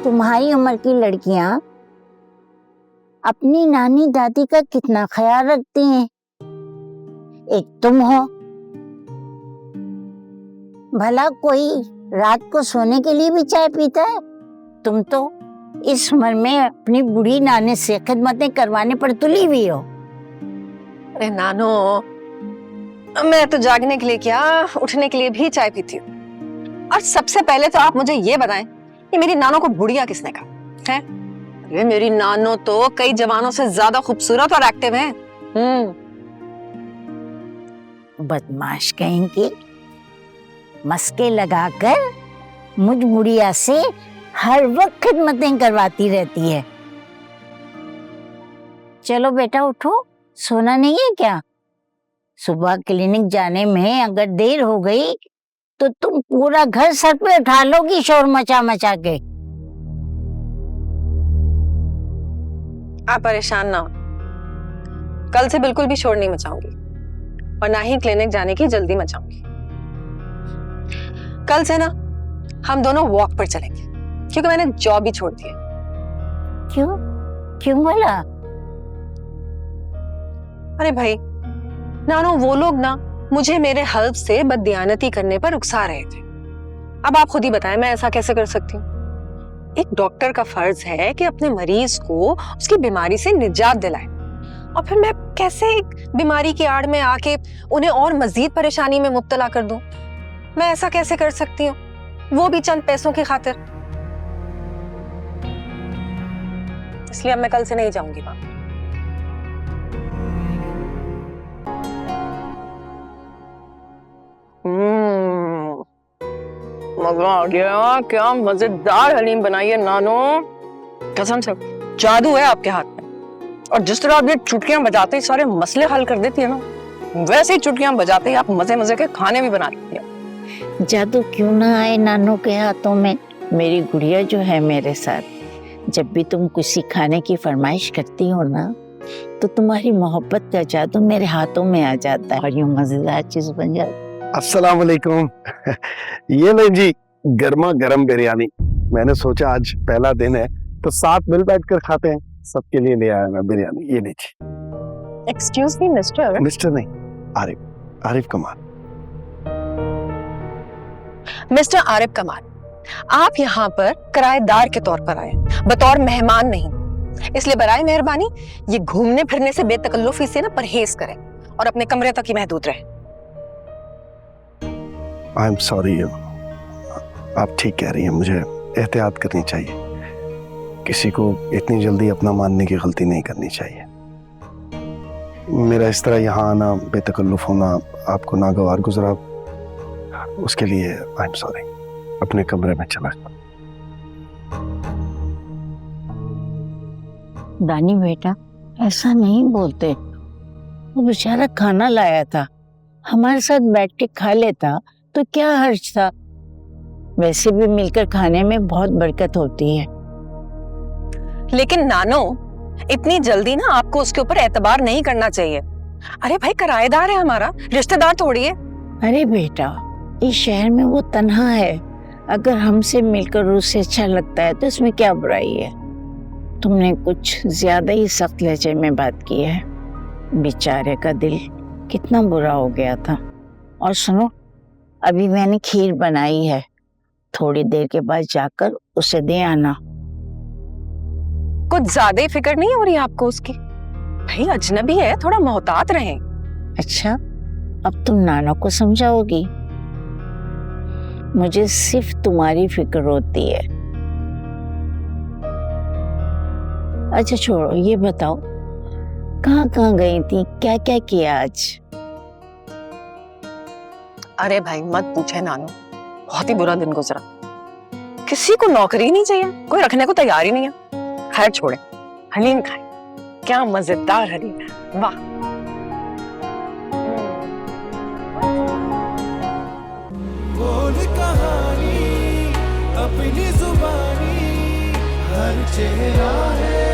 तुम्हारी उम्र की लड़कियां अपनी नानी दादी का कितना ख्याल रखती हैं। एक तुम हो, भला कोई रात को सोने के लिए भी चाय पीता है? तुम तो इस उम्र में अपनी बूढ़ी नानी से खिदमतें करवाने पर तुली हुई हो। अरे नानो, मैं तो जागने के लिए क्या, उठने के लिए भी चाय पीती हूँ। और सबसे पहले तो आप मुझे ये बताएं कि मेरी नानो को बुढ़िया किसने कहा है? अरे मेरी नानो तो कई जवानों से ज्यादा खूबसूरत और एक्टिव है। बदमाश कहेंगे, मस्के लगाकर मुझ बुढ़िया से हर वक्त खिदमतें करवाती रहती है। चलो बेटा उठो, सोना नहीं है क्या? सुबह क्लिनिक जाने में अगर देर हो गई तो तुम पूरा घर सर पे उठा लोगी शोर मचा मचा के। आप परेशान ना हो, कल से बिल्कुल भी शोर नहीं मचाऊंगी और ना ही क्लिनिक जाने की जल्दी मचाऊंगी। कल से ना हम दोनों वॉक पर चलेंगे, क्योंकि मैंने जॉब भी छोड़ दी है। क्यों क्यों बोला? अरे भाई नानो, वो लोग ना मुझे मेरे हेल्प से बददियानती करने पर उकसा रहे थे। अब आप खुद ही बताएं, मैं ऐसा कैसे कर सकती हूँ? एक डॉक्टर का फर्ज है कि अपने मरीज को उसकी बीमारी से निजात दिलाए, और फिर मैं कैसे एक बीमारी की आड़ में आके उन्हें और मजीद परेशानी में मुब्तला कर दूं? मैं ऐसा कैसे कर सकती हूँ, वो भी चंद पैसों की खातिर? इसलिए अब मैं कल से नहीं जाऊंगी वहां। मजा आ गया, क्या मजेदार हलीम बनाई है नानो, कसम से जादू है आपके हाथ में। और जिस तरह आप ये चुटकियां बजाते ही सारे मसले हल कर देती है ना, वैसे ही चुटकियां बजाते ही आप मजे मजे के खाने भी बना लेती है। जादू क्यों ना आए नानों के हाथों में। मेरी गुड़िया जो है मेरे साथ, जब भी तुम कुछ सिखाने की फरमाइश करती हो ना, तो तुम्हारी मोहब्बत का जादू मेरे हाथों में आ जाता है और यूं मजेदार चीज बन जाती है। अस्सलाम वालेकुम। ये लो जी, गर्मा गर्म बिरयानी। मैंने सोचा आज पहला दिन है तो साथ मिल बैठकर खाते हैं। सबके लिए ले आया मैं बिरयानी, ये लीजिए। Excuse me mister. मिस्टर नहीं, आरिफ, आरिफ कमाल। मिस्टर आरिफ कमाल, आप यहाँ पर किराएदार के तौर पर आए, बतौर मेहमान नहीं। इसलिए बराए मेहरबानी ये घूमने फिरने से बेतकल्लुफी से ना परहेज करें और अपने कमरे तक ही महदूद रहें। आई एम सॉरी, आप ठीक कह रही हैं, मुझे एहतियात करनी चाहिए। किसी को इतनी जल्दी अपना मानने की गलती नहीं करनी चाहिए। मेरा इस तरह यहाँ आना, बेतकल्लुफ होना आपको नागवार गुजरा, उसके लिए आई एम सॉरी। अपने कमरे में चला। दानी बेटा, ऐसा नहीं बोलते। वो बेचारा खाना लाया था, हमारे साथ बैठ के खा लेता तो क्या हर्ज था। वैसे भी मिलकर खाने में बहुत बरकत होती है। लेकिन नानो, इतनी जल्दी ना आपको उसके ऊपर एतबार नहीं करना चाहिए। अरे भाई, किराएदार है हमारा, रिश्तेदार थोड़ी है। अरे बेटा, इस शहर में वो तन्हा है, अगर हमसे मिलकर उसे अच्छा लगता है तो इसमें क्या बुराई है। तुमने कुछ ज्यादा ही सख्त लहजे में बात की है। बेचारे का दिल कितना बुरा हो गया था। और सुनो, अभी मैंने खीर बनाई है, थोड़ी देर के बाद जाकर उसे दे आना। कुछ ज्यादा ही फिक्र नहीं हो रही आपको उसकी? भाई अजनबी है, थोड़ा मोहतात रहें। अच्छा, अब तुम नाना को समझाओगी? मुझे सिर्फ तुम्हारी फिक्र होती है। अच्छा छोड़ो, ये बताओ कहाँ कहाँ गई थी, क्या क्या किया आज? अरे भाई मत पूछे नानो, बहुत ही बुरा दिन गुजरा। किसी को नौकरी नहीं चाहिए, कोई रखने को तैयार ही नहीं है। खैर छोड़े, हलीम खाए, क्या मजेदार हलीम है, वाह। बोल कहानी अपनी जुबानी, हर चेहरा है